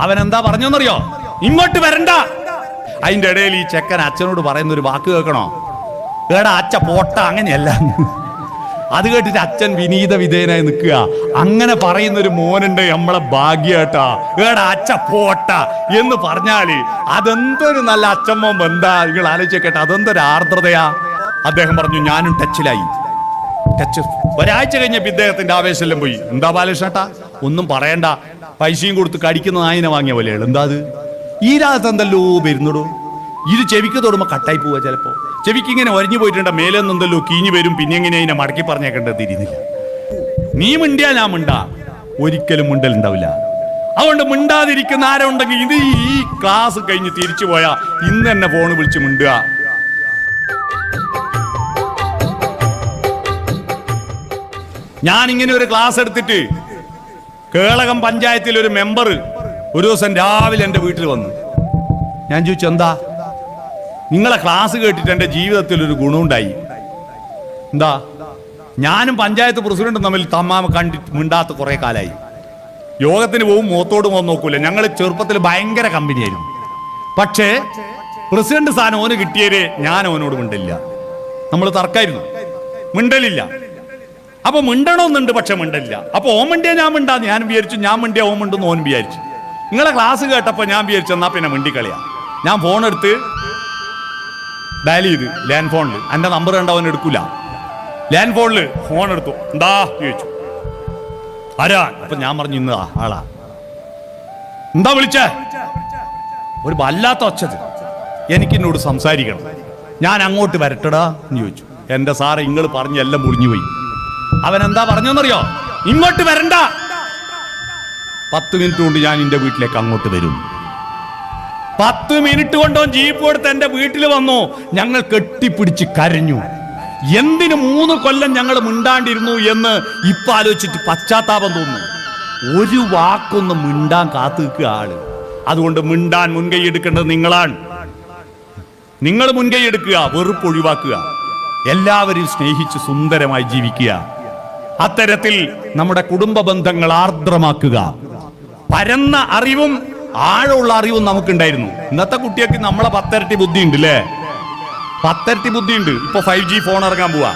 അവൻ എന്താ പറഞ്ഞോന്നറിയോ? ഇങ്ങോട്ട് വരണ്ട. അതിന്റെ ഇടയിൽ ഈ ചെക്കൻ അച്ഛനോട് പറയുന്ന ഒരു വാക്ക് കേൾക്കണോ? ഏടാ അച്ഛ പോട്ട, അങ്ങനെയല്ല. അത് കേട്ടിട്ട് അച്ഛൻ വിനീത വിധേയനായി നിൽക്കുക. അങ്ങനെ പറയുന്ന ഒരു മോനുണ്ട്, നമ്മളെ ഭാഗ്യേട്ടാ. ഏടാ അച്ഛ പോട്ട എന്ന് പറഞ്ഞാല് അതെന്തൊരു നല്ല അച്ഛമ്മ എന്താ നിങ്ങൾ ആലോചിക്കട്ടെ, അതെന്തൊരു ആർദ്രതയാ. അദ്ദേഹം പറഞ്ഞു ഞാനും ടച്ചിലായി. ടച്ച് ഒരാഴ്ച കഴിഞ്ഞപ്പോ ഇദ്ദേഹത്തിന്റെ ആവേശമെല്ലാം പോയി. എന്താ ബാലകൃഷ്ണേട്ടാ? ഒന്നും പറയണ്ട, പൈസയും കൊടുത്ത് കടിക്കുന്ന നായിനെ വാങ്ങിയ പോലെയാണ്. എന്താ അത്? ഈ രാഗത്ത് എന്തല്ലോ വരുന്നുടോ. ഇത് ചെവിക്ക് തൊടുമ്പോ കട്ടായി പോവുക. ചിലപ്പോ ചെവിക്ക് ഇങ്ങനെ ഒരഞ്ഞു പോയിട്ടുണ്ട്, മേലെ നിന്നെന്തല്ലോ കീഞ്ഞു വരും. പിന്നെ എങ്ങനെ അതിനെ മടക്കി പറഞ്ഞേക്കേണ്ടത് തിരിയുന്നില്ല. നീ മിണ്ടിയാ ഞാൻ മിണ്ടാ, ഒരിക്കലും മിണ്ടലുണ്ടാവില്ല. അതുകൊണ്ട് മിണ്ടാതിരിക്കുന്ന ആരുണ്ടെങ്കിൽ ഇത് ഈ ക്ലാസ് കഴിഞ്ഞ് തിരിച്ചു പോയാ ഇന്ന് തന്നെ ഫോണ് വിളിച്ച് മിണ്ടുക. ഞാനിങ്ങനെ ഒരു ക്ലാസ് എടുത്തിട്ട് കേളകം പഞ്ചായത്തിൽ ഒരു മെമ്പർ ഒരു ദിവസം രാവിലെ എൻ്റെ വീട്ടിൽ വന്നു. ഞാൻ ചോദിച്ചു എന്താ? നിങ്ങളെ ക്ലാസ് കേട്ടിട്ട് എൻ്റെ ജീവിതത്തിൽ ഒരു ഗുണമുണ്ടായി. എന്താ? ഞാനും പഞ്ചായത്ത് പ്രസിഡന്റും തമ്മിൽ തമ്മാമ കണ്ടിട്ട് മിണ്ടാത്ത കുറെ കാലമായി. യോഗത്തിന് പോകും, മുഖത്തോട് മുഖം നോക്കൂല. ഞങ്ങൾ ചെറുപ്പത്തിൽ ഭയങ്കര കമ്പനിയായിരുന്നു. പക്ഷേ പ്രസിഡന്റ് സ്ഥാനം ഓന് കിട്ടിയവരെ ഞാൻ ഓനോട് മിണ്ടില്ല. നമ്മൾ തർക്കമായിരുന്നു, മിണ്ടലില്ല. അപ്പൊ മിണ്ടണമെന്നുണ്ട്, പക്ഷെ മിണ്ടില്ല. അപ്പൊ ഓൻ മിണ്ടിയാ ഞാൻ മിണ്ടാന്ന് ഞാൻ വിചാരിച്ചു, ഞാൻ മിണ്ടിയാ ഓൻ മിണ്ടെന്ന് ഓൻ വിചാരിച്ചു. നിങ്ങളെ ക്ലാസ് കേട്ടപ്പോ ഞാൻ വിചാരിച്ചു എന്നാ പിന്നെ മിണ്ടിക്കളിയാ. ഞാൻ ഫോൺ എടുത്ത് ഡയൽ ചെയ്ത് ലാൻഡ് ഫോണിൽ. എൻ്റെ നമ്പർ കണ്ട അവൻ എടുക്കൂല. ലാൻഡ് ഫോണിൽ ഫോൺ എടുത്തു. എന്താ ചോദിച്ചു. ആരാ? അപ്പൊ ഞാൻ പറഞ്ഞു ഇന്ന് ആളാ. എന്താ വിളിച്ചേ? ഒരു വല്ലാത്ത ഒച്ചത്. എനിക്കിന്നോട് സംസാരിക്കണം, ഞാൻ അങ്ങോട്ട് വരട്ടടാ എന്ന് ചോദിച്ചു. എന്റെ സാറ് നിങ്ങൾ പറഞ്ഞ് എല്ലാം മുറിഞ്ഞു പോയി. അവൻ എന്താ പറഞ്ഞോന്നറിയോ? ഇങ്ങോട്ട് വരണ്ട. 10 മിനിറ്റ് കൊണ്ട് ഞാൻ എന്റെ വീട്ടിലേക്ക് അങ്ങോട്ട് വരും. 10 മിനിറ്റ് കൊണ്ടോ ജീപ്പ് കൊടുത്ത് എന്റെ വീട്ടിൽ വന്നു. ഞങ്ങൾ കെട്ടിപ്പിടിച്ച് കരഞ്ഞു. എന്തിന് 3 കൊല്ലം ഞങ്ങൾ മിണ്ടാണ്ടിരുന്നു എന്ന് ഇപ്പൊ ആലോചിച്ചിട്ട് പശ്ചാത്താപം തോന്നുന്നു. ഒരു വാക്കൊന്ന് മിണ്ടാൻ കാത്തു നിൽക്കുക ആള്. അതുകൊണ്ട് മിണ്ടാൻ മുൻകൈ എടുക്കേണ്ടത് നിങ്ങളാണ്. നിങ്ങൾ മുൻകൈ എടുക്കുക, വെറുപ്പ് ഒഴിവാക്കുക, എല്ലാവരും സ്നേഹിച്ച് സുന്ദരമായി ജീവിക്കുക. അത്തരത്തിൽ നമ്മുടെ കുടുംബ ബന്ധങ്ങൾ ആർദ്രമാക്കുക. പരന്ന അറിവും ആഴമുള്ള അറിവും നമുക്കുണ്ടായിരുന്നു. ഇന്നത്തെ കുട്ടികൾക്ക് നമ്മളെ 10 ഇരട്ടി ബുദ്ധി ഉണ്ട് അല്ലേ? 10 ഇരട്ടി ബുദ്ധി ഉണ്ട്. ഇപ്പൊ 5G ഫോൺ ഇറങ്ങാൻ പോവാ.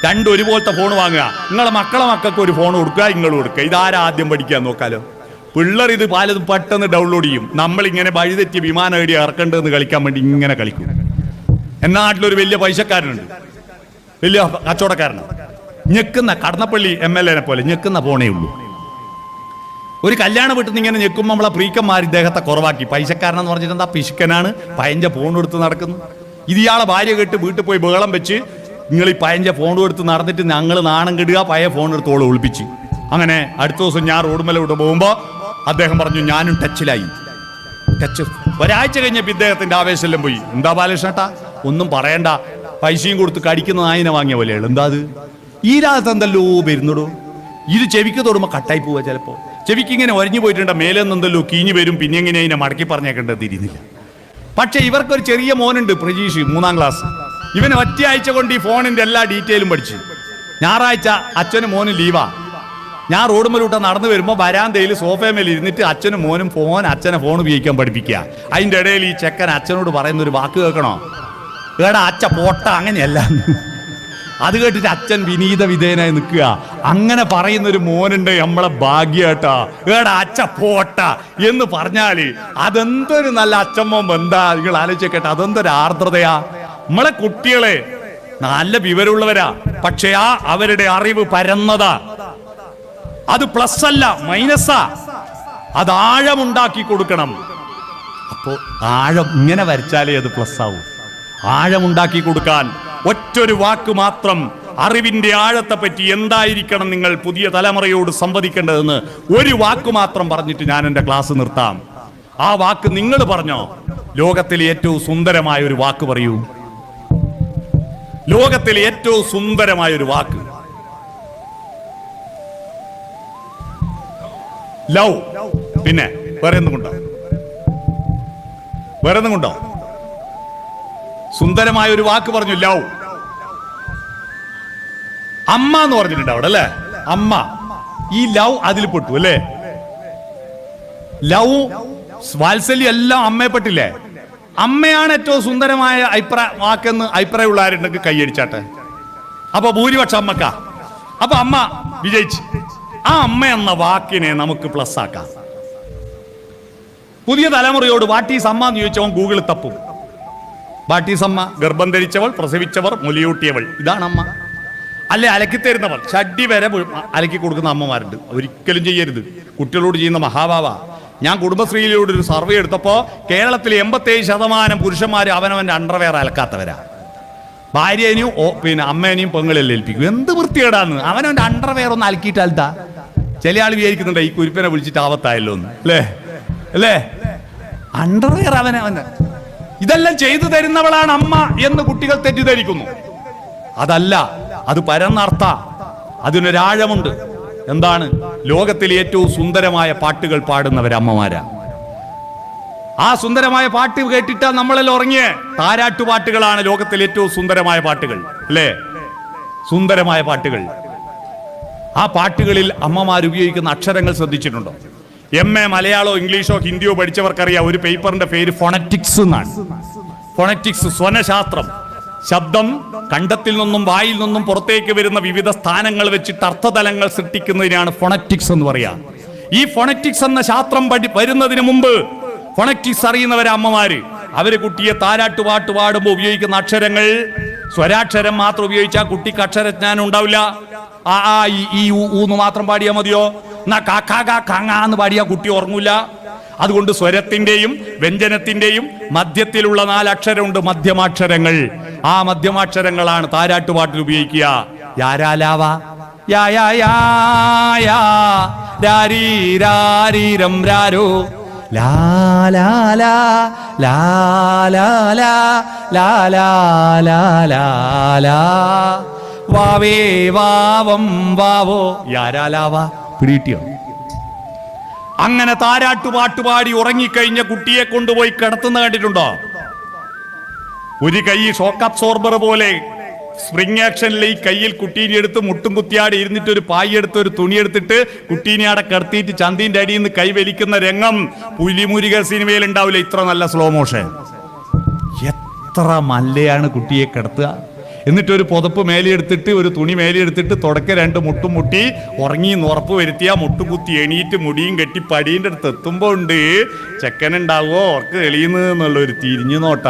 2 ഒരുപോലത്തെ ഫോൺ വാങ്ങുക. നിങ്ങളെ മക്കൾക്ക് ഒരു ഫോൺ കൊടുക്കുക, നിങ്ങൾ കൊടുക്കുക. ഇതാരാ ആദ്യം പഠിക്കാൻ നോക്കാലോ. പിള്ളേർ ഇത് പലതും പെട്ടെന്ന് ഡൗൺലോഡ് ചെയ്യും. നമ്മളിങ്ങനെ വഴിതെറ്റിയ വിമാനം എഴുതി ഇറക്കേണ്ടതെന്ന് കളിക്കാൻ വേണ്ടി ഇങ്ങനെ കളിക്കും. എന്നാ നാട്ടിലൊരു വലിയ പൈസക്കാരനുണ്ട്, വലിയ കച്ചവടക്കാരനാണ്. ഞെക്കുന്ന കടന്നപ്പള്ളി MLA പോലെ ഞെക്കുന്ന ഫോണേ ഉള്ളൂ. ഒരു കല്യാണ വീട്ടിൽ നിന്ന് ഇങ്ങനെ ഞെക്കുമ്പോൾ നമ്മളെ പ്രീക്കന്മാർ ഇദ്ദേഹത്തെ കുറവാക്കി. പൈസക്കാരനെന്ന് പറഞ്ഞിട്ട് എന്താ പിശുക്കനാണ്, പയഞ്ച ഫോൺ എടുത്ത് നടക്കുന്നു. ഇത് ഇയാളെ ഭാര്യ കേട്ട് വീട്ടിൽ പോയി ബഹളം വെച്ച് നിങ്ങൾ ഈ പയഞ്ച ഫോൺ എടുത്ത് നടന്നിട്ട് ഞങ്ങൾ നാണം കെടുക, പഴയ ഫോൺ എടുത്തോളം ഒളിപ്പിച്ച്. അങ്ങനെ അടുത്ത ദിവസം ഞാൻ റോഡുമലോട്ട് പോകുമ്പോൾ അദ്ദേഹം പറഞ്ഞു ഞാനും ടച്ചിലായി. ടച്ച് ഒരാഴ്ച കഴിഞ്ഞപ്പോൾ ഇദ്ദേഹത്തിന്റെ ആവേശമെല്ലാം പോയി. എന്താ ബാലകൃഷ്ണേട്ടാ? ഒന്നും പറയണ്ട, പൈസയും കൊടുത്ത് കടിക്കുന്ന നായിനെ വാങ്ങിയ പോലെയാണ്. എന്താ അത്? ഈ രാഗത്ത് എന്തല്ലോ വരുന്നുടോ. ഇത് ചെവിക്ക് തൊടുമ്പോ കട്ടായി പോവുക. ചിലപ്പോ ചെവിക്ക് ഇങ്ങനെ ഒരഞ്ഞു പോയിട്ടുണ്ട്, മേലെ നിന്നെന്തല്ലോ കീഞ്ഞു വരും. പിന്നെ എങ്ങനെ അതിനെ മടക്കി പറഞ്ഞേക്കേണ്ടത് തിരിയുന്നില്ല. പക്ഷെ ഇവർക്കൊരു ചെറിയ മോനുണ്ട്, പ്രജീഷ്, 3ാം ക്ലാസ്. ഇവൻ ഒറ്റയാഴ്ച കൊണ്ട് ഈ ഫോണിന്റെ എല്ലാ ഡീറ്റെയിലും പഠിച്ചു. ഞായറാഴ്ച അച്ഛനും മോനും ലീവാ. ഞാൻ റോഡുമലൂട്ട നടന്നു വരുമ്പോൾ വരാന്തയിൽ സോഫയമേൽ ഇരുന്നിട്ട് അച്ഛനും മോനും അച്ഛനെ ഫോൺ ഉപയോഗിക്കാൻ പഠിപ്പിക്കുക. അതിൻ്റെ ഇടയിൽ ഈ ചെക്കൻ അച്ഛനോട് പറയുന്ന ഒരു വാക്ക് കേൾക്കണോ? ഏടാ അച്ഛ പോട്ട, അങ്ങനെയല്ല. അത് കേട്ടിട്ട് അച്ഛൻ വിനീത വിധേയനായി നിൽക്കുക. അങ്ങനെ പറയുന്ന ഒരു മോനുണ്ട്, നമ്മളെ ഭാഗ്യേട്ടാ. ഏടാ അച്ഛ പോട്ട എന്ന് പറഞ്ഞാല് അതെന്തൊരു നല്ല അച്ഛമ്മ എന്താ നിങ്ങൾ ആലോചിക്കട്ടെ, അതെന്തൊരു ആർദ്രതയാ. നമ്മളെ കുട്ടികളെ നല്ല വിവരമുള്ളവരാ, പക്ഷെ അവരുടെ അറിവ് പരന്നതാ. അത് പ്ലസ് അല്ല, മൈനസാ. അത് ആഴമുണ്ടാക്കി കൊടുക്കണം. അപ്പോ ആഴം ഇങ്ങനെ വരച്ചാലേ അത് പ്ലസ് ആവൂ. ആഴമുണ്ടാക്കി കൊടുക്കാൻ ഒറ്റൊരു വാക്ക് മാത്രം, അറിവിന്റെ ആഴത്തെ പറ്റി എന്തായിരിക്കണം നിങ്ങൾ പുതിയ തലമുറയോട് സംവദിക്കേണ്ടതെന്ന് ഒരു വാക്ക് മാത്രം പറഞ്ഞിട്ട് ഞാൻ എൻ്റെ ക്ലാസ് നിർത്താം. ആ വാക്ക് നിങ്ങൾ പറഞ്ഞോ. ലോകത്തിലെ ഏറ്റവും സുന്ദരമായ ഒരു വാക്ക് പറയൂ. ലോകത്തിലെ ഏറ്റവും സുന്ദരമായ ഒരു വാക്ക് ലവ്. പിന്നെ വേറെ എന്തും കൊണ്ടോ? വേറെ എന്തും കൊണ്ടോ? സുന്ദരമായ ഒരു വാക്ക് പറഞ്ഞു, ലവ്. അമ്മ എന്ന് പറഞ്ഞിട്ടുണ്ട് അവിടെ അല്ലേ? അമ്മ. ഈ ലവ് അതിൽ പെട്ടു അല്ലേ? ലവ് വാത്സല്യം എല്ലാം അമ്മയെപ്പെട്ടില്ലേ? അമ്മയാണ് ഏറ്റവും സുന്ദരമായ വാക്കെന്ന് അഭിപ്രായമുള്ള ആരുണ്ടെങ്കിൽ കൈയടിച്ചാട്ടെ. അപ്പൊ ഭൂരിപക്ഷം അമ്മക്ക. അപ്പൊ അമ്മ വിജയിച്ച്. ആ അമ്മ എന്ന വാക്കിനെ നമുക്ക് പ്ലസ് ആക്കാം. പുതിയ തലമുറയോട് വാട്ടീസ് അമ്മ എന്ന് ചോദിച്ചവൻ ഗൂഗിളിൽ തപ്പും. വാട്ടീസ് അമ്മ? ഗർഭം ധരിച്ചവൾ, പ്രസവിച്ചവർ, മുലയൂട്ടിയവൾ, ഇതാണ് അമ്മ. അല്ലെ അലക്കി തരുന്നവൾ, ചട്ടി വരെ അലക്കി കൊടുക്കുന്ന അമ്മമാരുണ്ട്. ഒരിക്കലും ചെയ്യരുത്. കുട്ടികളോട് ചെയ്യുന്ന മഹാഭാവ. ഞാൻ കുടുംബശ്രീയിലൂടെ ഒരു സർവേ എടുത്തപ്പോൾ കേരളത്തിൽ 87% പുരുഷന്മാർ അവനവന്റെ അണ്ടർവെയർ അലക്കാത്തവരാ. ഭാര്യനെയും പിന്നെ അമ്മേനെയും പെങ്ങളെല്ലാം ഏൽപ്പിക്കും. എന്ത് വൃത്തികേടാന്ന്. അവനവന്റെ അണ്ടർവെയർ ഒന്ന് അലക്കിയിട്ടാൽത്താ. ചില ആൾ വിചാരിക്കുന്നുണ്ട് ഈ കുരിപ്പനെ വിളിച്ചിട്ട് ആവത്തായല്ലോ എന്ന്. അല്ലേ? അണ്ടർവെയർ അവനവന്. ഇതെല്ലാം ചെയ്തു തരുന്നവളാണ് അമ്മ എന്ന് കുട്ടികൾ തെറ്റിദ്ധരിക്കുന്നു. അതല്ല, അത് പരന്നർത്ഥ. അതിനൊരാഴമുണ്ട്. എന്താണ്? ലോകത്തിലെ ഏറ്റവും സുന്ദരമായ പാട്ടുകൾ പാടുന്നവരമ്മമാരാ. ആ സുന്ദരമായ പാട്ട് കേട്ടിട്ടാ നമ്മളെല്ലാം ഉറങ്ങിയേ. താരാട്ടുപാട്ടുകളാണ് ലോകത്തിലെ ഏറ്റവും സുന്ദരമായ പാട്ടുകൾ, അല്ലേ? സുന്ദരമായ പാട്ടുകൾ. ആ പാട്ടുകളിൽ അമ്മമാർ ഉപയോഗിക്കുന്ന അക്ഷരങ്ങൾ ശ്രദ്ധിച്ചിട്ടുണ്ടോ? MA മലയാളോ ഇംഗ്ലീഷോ ഹിന്ദിയോ പഠിച്ചവർക്കറിയാം ഒരു പേപ്പറിന്റെ പേര് ഫോണറ്റിക്സ് എന്നാണ്. ഫോണറ്റിക്സ്, സ്വനശാസ്ത്രം. ശബ്ദം കണ്ടത്തിൽ നിന്നും വായിൽ നിന്നും പുറത്തേക്ക് വരുന്ന വിവിധ സ്ഥാനങ്ങൾ വെച്ചിട്ട് അർത്ഥതലങ്ങൾ സൃഷ്ടിക്കുന്നതിനാണ് ഫോണറ്റിക്സ് എന്ന് പറയാ. ഈ ഫോണറ്റിക്സ് എന്ന ശാസ്ത്രം വരുന്നതിന് മുമ്പ് ഫോണറ്റിക്സ് അറിയുന്നവരെ അമ്മമാര് അവര് കുട്ടിയെ താരാട്ടുപാട്ട് പാടുമ്പോൾ ഉപയോഗിക്കുന്ന അക്ഷരങ്ങൾ സ്വരാക്ഷരം മാത്രം ഉപയോഗിച്ചാൽ കുട്ടിക്ക് അക്ഷരജ്ഞാനം ഉണ്ടാവില്ല. ആ ഈ ഊന്ന് മാത്രം പാടിയാൽ മതിയോ? എന്നാ കാങ്ങാന്ന് പാടിയാ കുട്ടി ഉറങ്ങൂല. അതുകൊണ്ട് സ്വരത്തിന്റെയും വ്യഞ്ജനത്തിന്റെയും മധ്യത്തിലുള്ള 4 അക്ഷരമുണ്ട്, മധ്യമാക്ഷരങ്ങൾ. ആ മധ്യമാക്ഷരങ്ങളാണ് താരാട്ടുപാട്ടിൽ ഉപയോഗിക്കുക. യാരാലാവ, യാ യാ യാ യാ, രാരീ രാരീരം രാരോ, ലാ ലാ ലാ ലാ ലാ ലാ ലാ ലാ ലാ ലാ ലാ, വാവേ വാവം വാവോ, യാരാലാവ. പിടികിട്ടിയോ? അങ്ങനെ താരാട്ടുപാട്ടുപാടി ഉറങ്ങിക്കഴിഞ്ഞ കുട്ടിയെ കൊണ്ടുപോയി കിടത്തുന്ന കണ്ടിട്ടുണ്ടോ? ഒരു കൈ ഷോക്ക് അബ്സോർബർ പോലെ സ്പ്രിംഗ് ആക്ഷനിൽ ഈ കയ്യിൽ കുട്ടീനെ എടുത്ത് മുട്ടും കുത്തിയാടി ഇരുന്നിട്ട് ഒരു പായി എടുത്ത് ഒരു തുണി എടുത്തിട്ട് കുട്ടീനെ അവിടെ കിടത്തിയിട്ട് ചന്തിന്റെ അടിയിൽ നിന്ന് കൈ വലിക്കുന്ന രംഗം പുലിമുരുക സിനിമയിൽ ഉണ്ടാവില്ല. ഇത്ര നല്ല സ്ലോ മോഷൻ. എത്ര മല്ലയാണ് കുട്ടിയെ കിടത്തുക. എന്നിട്ട് ഒരു പുതപ്പ് മേലെടുത്തിട്ട് ഒരു തുണി മേലെടുത്തിട്ട് തുടക്ക 2 മുട്ടും മുട്ടി ഉറങ്ങി ഉറപ്പ് വരുത്തിയ മുട്ടുകുത്തി എണീറ്റ് മുടിയും കെട്ടി പടീൻ്റെ അടുത്ത് എത്തുമ്പോ ഉണ്ട് ചെക്കനുണ്ടാവോ ഓർക്ക് എളിയുന്നുള്ള ഒരു തിരിഞ്ഞു നോട്ട,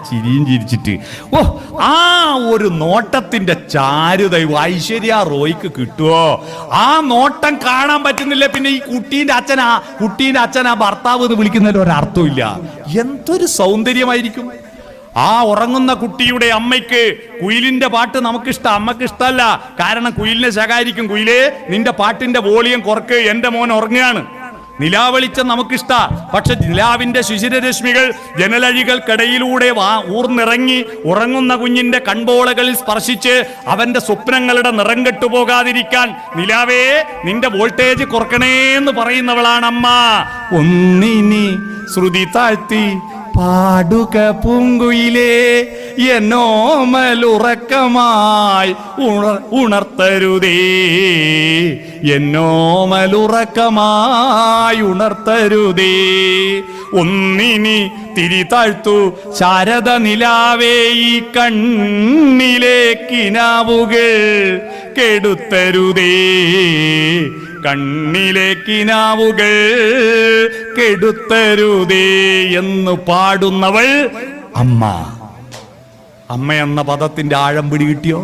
ചിരിയും ചിരിച്ചിട്ട്. ഓ, ആ ഒരു നോട്ടത്തിന്റെ ചാരുത ഐശ്വര്യ റോയ്ക്ക് കിട്ടുവോ? ആ നോട്ടം കാണാൻ പറ്റുന്നില്ല. പിന്നെ ഈ കുട്ടീന്റെ അച്ഛനാ ഭർത്താവ് എന്ന് വിളിക്കുന്നതിൽ ഒരർത്ഥവും ഇല്ല. എന്തൊരു സൗന്ദര്യമായിരിക്കും. ആ ഉറങ്ങുന്ന കുട്ടിയുടെ അമ്മയ്ക്ക് കുയിലിന്റെ പാട്ട് നമുക്കിഷ്ടം, അമ്മക്ക് ഇഷ്ടമല്ല. കാരണം കുയിലിനെ ശകാരിക്കും, കുയിലേ നിന്റെ പാട്ടിന്റെ വോളിയം കുറക്ക്, എന്റെ മോൻ ഉറങ്ങുകയാണ്. നിലാവെളിച്ചം നമുക്കിഷ്ട. പക്ഷെ നിലാവിന്റെ ശിശിരരശ്മികൾ ജനലഴികൾക്കിടയിലൂടെ ഊർന്നിറങ്ങി ഉറങ്ങുന്ന കുഞ്ഞിന്റെ കൺപോളകളിൽ സ്പർശിച്ച് അവന്റെ സ്വപ്നങ്ങളുടെ നിറം കെട്ടുപോകാതിരിക്കാൻ നിലാവേ നിന്റെ വോൾട്ടേജ് കുറക്കണേന്ന് പറയുന്നവളാണ് അമ്മ. ഒന്നിനി ശ്രുതി താഴ്ത്തി പാടുക പൂങ്കുയിലേ, എന്നോമലുറക്കമായി ഉണർത്തരുതേ, എന്നോമലുറക്കമായി ഉണർത്തരുതേ. ഒന്നിനി തിരി താഴ്ത്തു ശാരദ നിലാവേ, ഈ കണ്ണിലേക്കിനാവുകൾ കെടുത്തരുതേ, കണ്ണിലേക്കിനാവുകൾ കെടുത്തരുതേ എന്ന് പാടുന്നവൾ അമ്മ. അമ്മ എന്ന പദത്തിന്റെ ആഴം പിടികിട്ടിയോ?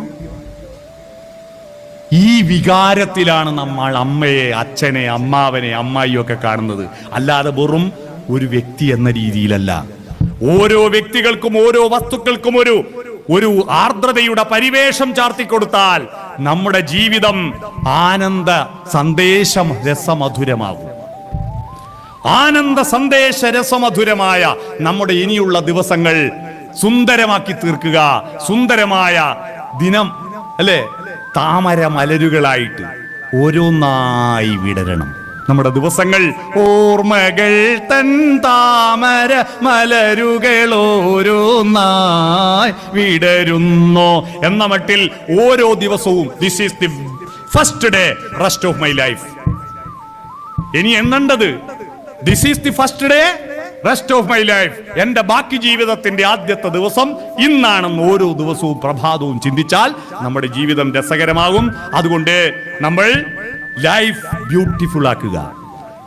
ഈ വികാരത്തിലാണ് നമ്മൾ അമ്മയെ, അച്ഛനെ, അമ്മാവനെ, അമ്മായിയൊക്കെ കാണുന്നത്. അല്ലാതെ വെറും ഒരു വ്യക്തി എന്ന രീതിയിലല്ല. ഓരോ വ്യക്തികൾക്കും ഓരോ വസ്തുക്കൾക്കും ഒരു ആർദ്രതയുടെ പരിവേഷം ചാർത്തിക്കൊടുത്താൽ നമ്മുടെ ജീവിതം ആനന്ദ സന്ദേശം രസമധുരമാകും. ആനന്ദ സന്ദേശ രസമധുരമായ നമ്മുടെ ഇനിയുള്ള ദിവസങ്ങൾ സുന്ദരമാക്കി തീർക്കുക. സുന്ദരമായ ദിനം അല്ലെ, താമര മലരുകളായിട്ട് ഓരോന്നായി വിടരണം നമ്മുടെ ദിവസങ്ങൾ. ഓർമ്മകൾ തൻ താമര മലരുകൾ ഓരോന്നായി വിടരുന്നോ എന്ന മട്ടിൽ ഓരോ ദിവസവും this is the first day rest of my life. ഇനി എണ്ണേണ്ടത് this is the first day rest of my life. എന്റെ ബാക്കി ജീവിതത്തിന്റെ ആദ്യത്തെ ദിവസം ഇന്നാണെന്ന് ഓരോ ദിവസവും പ്രഭാതവും ചിന്തിച്ചാൽ നമ്മുടെ ജീവിതം രസകരമാകും. അതുകൊണ്ട് നമ്മൾ ലൈഫ് ബ്യൂട്ടിഫുൾ ആക്കുക.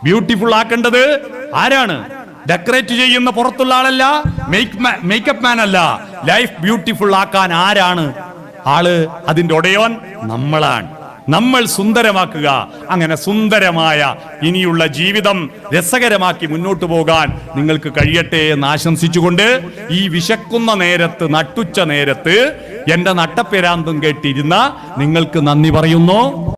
ബ്യൂട്ടിഫുൾ ആക്കേണ്ടത് ആരാണ്? ഡെക്കറേറ്റ് ചെയ്യുന്ന പുറത്തുള്ള ആളല്ല, മേക്കപ്പ് മാൻ അല്ല. ലൈഫ് ബ്യൂട്ടിഫുൾ ആക്കാൻ ആരാണ് ആള്? അതിന്റെ ഉടയോൻ നമ്മളാണ്. നമ്മൾ സുന്ദരമാക്കുക. അങ്ങനെ സുന്ദരമായ ഇനിയുള്ള ജീവിതം രസകരമാക്കി മുന്നോട്ട് പോകാൻ നിങ്ങൾക്ക് കഴിയട്ടെ എന്ന് ആശംസിച്ചുകൊണ്ട് ഈ വിശക്കുന്ന നേരത്ത്, നട്ടുച്ച നേരത്ത് എന്റെ നട്ടപ്പെരാന്തും കേട്ടിരുന്ന നിങ്ങൾക്ക് നന്ദി പറയുന്നു.